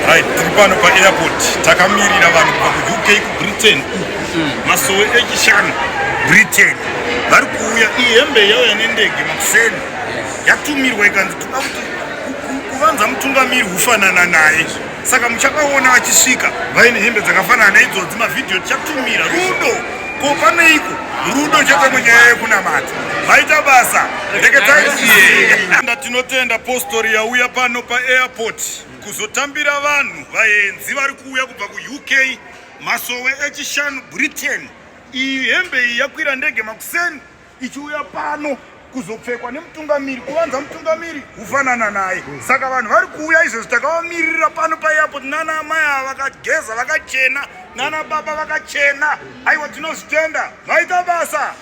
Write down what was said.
Right, tiri pano pa-airport takamirira vanhu kubva ku-UK ku-Britain masowe echishanu Britain vari kuuya. Ihembe yauya nendege makuseni yatumirwa ikanzi toda kuti kuvanza mutungamiri hufanana naye, saka muchakaona achisvika vaine hembe dzakafanana naizodzi. Mavhidhiyo tichatumira rudo ko paneiko rudo chete munyaya yekunamata vaita basa reketai. Tinotenda postori yauya pano pa-airport kuzotambira vanhu vaenzi vari kuuya kubva ku-UK masowe echishanu Britain. Iyi hembe iyi yakwira ndege makuseni ichiuya pano kuzopfekwa nemutungamiri, kuvanza mutungamiri hufanana naye. Saka vanhu vari kuuya izvezvi takavamirira pano pa-airport, nana amai ava vakageza vakachena, nana baba vakachena. Aiwa tinozvitenda, vaita basa.